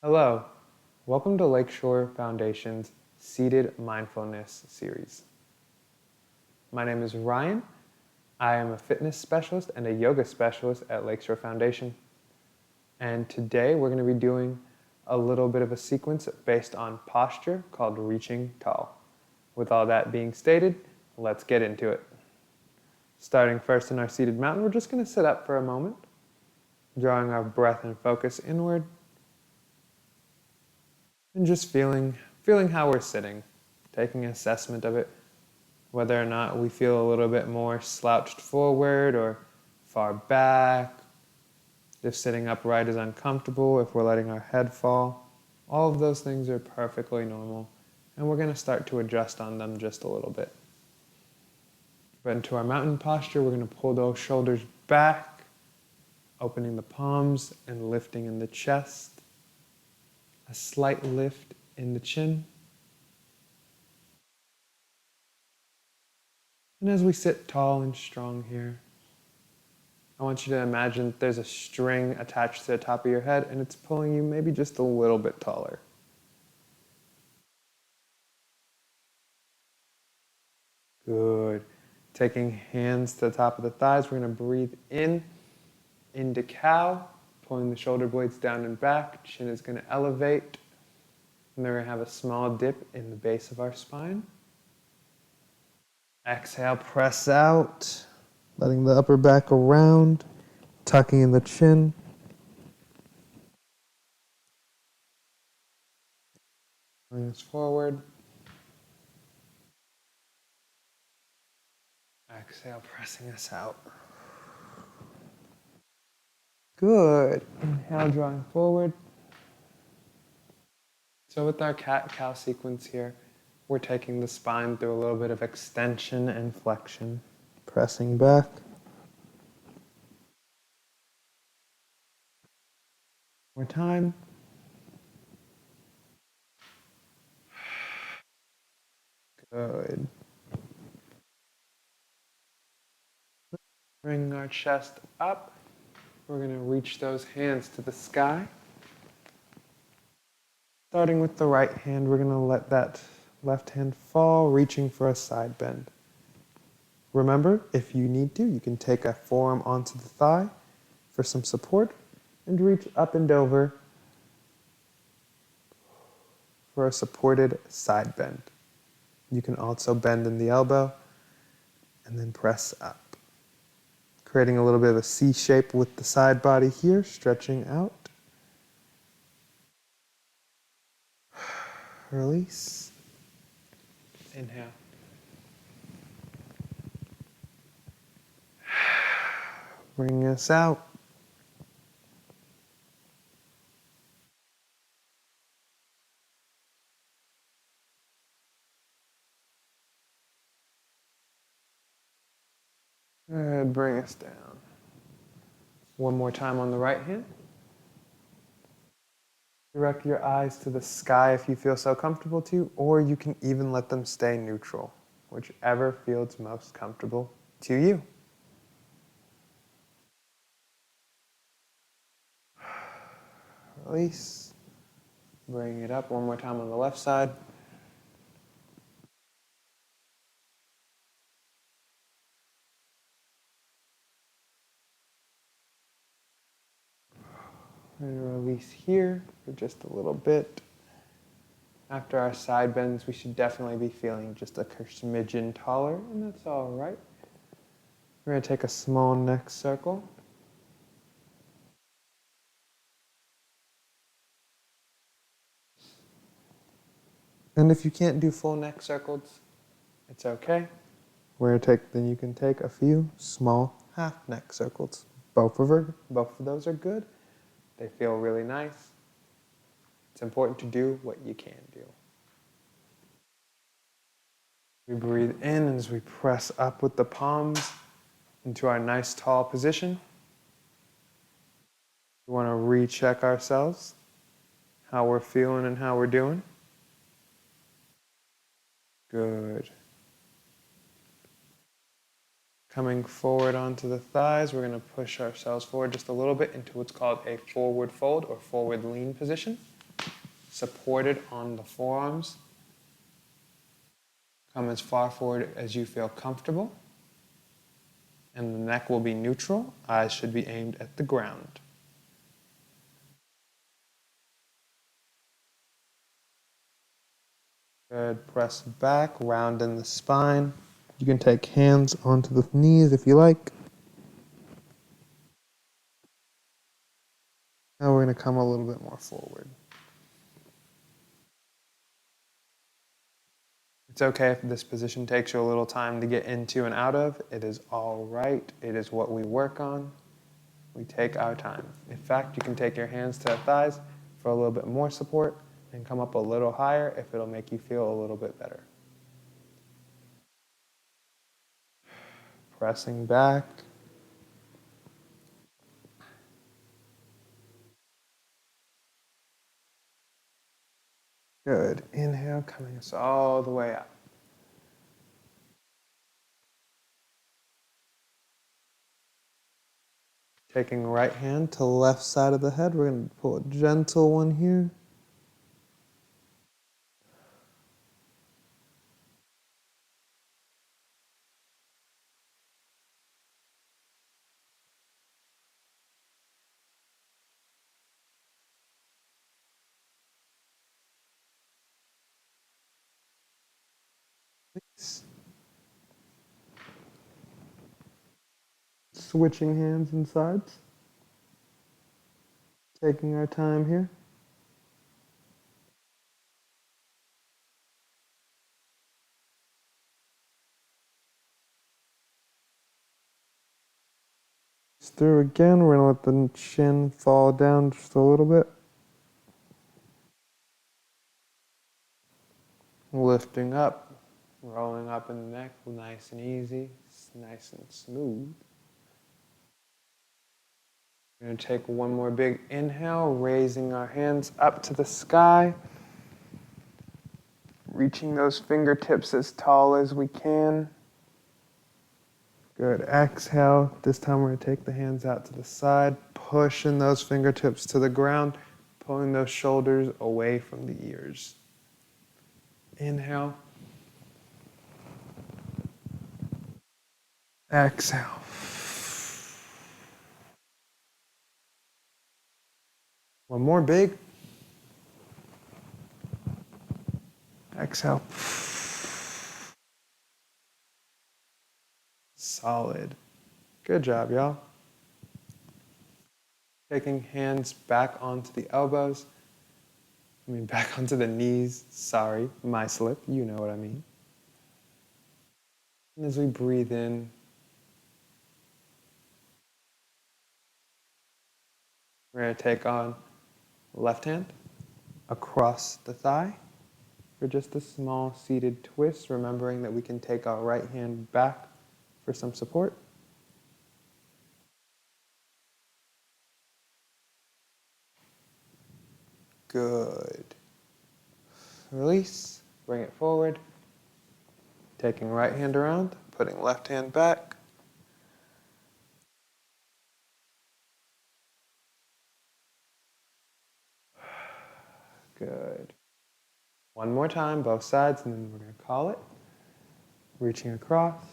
Hello, welcome to Lakeshore Foundation's Seated Mindfulness series. My name is Ryan. I am a fitness specialist and a yoga specialist at Lakeshore Foundation. And today we're going to be doing a little bit of a sequence based on posture called reaching tall. With all that being stated, let's get into it. Starting first in our seated mountain, we're just going to sit up for a moment, drawing our breath and focus inward. And just feeling how we're sitting, taking an assessment of it, whether or not we feel a little bit more slouched forward or far back. If sitting upright is uncomfortable, if we're letting our head fall, all of those things are perfectly normal, and we're going to start to adjust on them just a little bit. But into our mountain posture, we're going to pull those shoulders back, opening the palms and lifting in the chest. A slight lift in the chin. And as we sit tall and strong here, I want you to imagine that there's a string attached to the top of your head and it's pulling you maybe just a little bit taller. Good. Taking hands to the top of the thighs, we're going to breathe in, into cow, pulling the shoulder blades down and back. Chin is going to elevate. And then we're going to have a small dip in the base of our spine. Exhale, press out, letting the upper back around, tucking in the chin. Bring us forward. Exhale, pressing us out. Good. Inhale, drawing forward. So with our cat-cow sequence here, we're taking the spine through a little bit of extension and flexion. Pressing back. More time. Good. Bring our chest up. We're going to reach those hands to the sky. Starting with the right hand, we're going to let that left hand fall, reaching for a side bend. Remember, if you need to, you can take a forearm onto the thigh for some support and reach up and over for a supported side bend. You can also bend in the elbow and then press up. Creating a little bit of a C shape with the side body here, stretching out. Release. Inhale. Bring us out. Good, bring us down. One more time on the right hand. Direct your eyes to the sky if you feel so comfortable to, or you can even let them stay neutral, whichever feels most comfortable to you. Release. Bring it up one more time on the left side. And release here for just a little bit. After our side bends, we should definitely be feeling just a smidgen taller, and that's all right. We're going to take a small neck circle. And if you can't do full neck circles, it's okay. Then you can take a few small half neck circles. Both of those are good. They feel really nice. It's important to do what you can do. We breathe in as we press up with the palms into our nice tall position. We want to recheck ourselves, how we're feeling and how we're doing. Good. Coming forward onto the thighs, we're going to push ourselves forward just a little bit into what's called a forward fold or forward lean position. supported on the forearms. Come as far forward as you feel comfortable. And the neck will be neutral. Eyes should be aimed at the ground. Good. Press back, round in the spine. You can take hands onto the knees if you like. Now we're going to come a little bit more forward. It's okay if this position takes you a little time to get into and out of. It is all right. It is what we work on. We take our time. In fact, you can take your hands to the thighs for a little bit more support and come up a little higher if it'll make you feel a little bit better. Pressing back. Good. Inhale, coming us all the way up. Taking right hand to left side of the head. We're going to pull a gentle one here. Switching hands and sides. Taking our time here. Through again, we're going to let the chin fall down just a little bit. Lifting up, rolling up in the neck, nice and easy, nice and smooth. We're going to take one more big inhale, raising our hands up to the sky, reaching those fingertips as tall as we can. Good. Exhale. This time we're going to take the hands out to the side, pushing those fingertips to the ground, pulling those shoulders away from the ears. Inhale. Exhale. One more big. Exhale. Solid. Good job, y'all. Taking hands back onto the elbows. Back onto the knees. Sorry, my slip. You know what I mean. And as we breathe in, we're going to take on left hand across the thigh for just a small seated twist, remembering that we can take our right hand back for some support. Good. Release, bring it forward, taking right hand around, putting left hand back. Good. One more time, both sides, and then we're going to call it. Reaching across.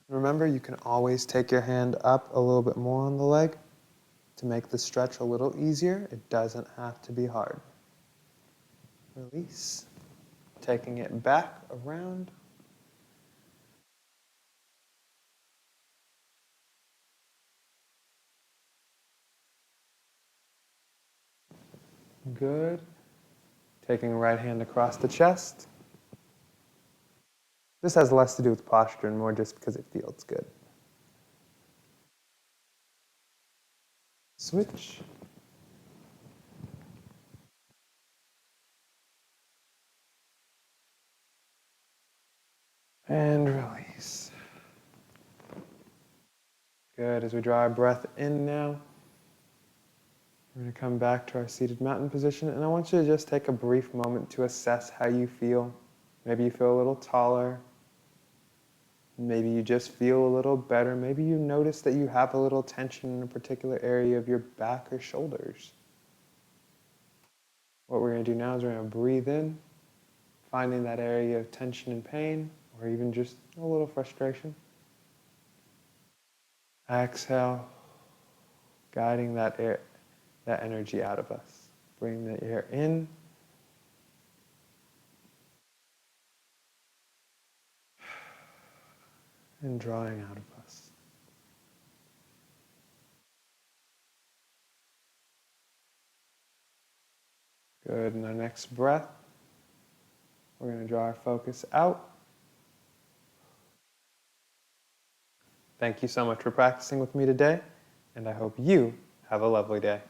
Remember, you can always take your hand up a little bit more on the leg to make the stretch a little easier. It doesn't have to be hard. Release. Taking it back around. Good. Taking right hand across the chest. This has less to do with posture and more just because it feels good. Switch. And release. Good. As we draw our breath in now, we're going to come back to our seated mountain position, and I want you to just take a brief moment to assess how you feel. Maybe you feel a little taller. Maybe you just feel a little better. Maybe you notice that you have a little tension in a particular area of your back or shoulders. What we're going to do now is we're going to breathe in, finding that area of tension and pain, or even just a little frustration. Exhale, guiding that air, that energy out of us. Bring the air in. And drawing out of us. Good. In our next breath, we're going to draw our focus out. Thank you so much for practicing with me today, and I hope you have a lovely day.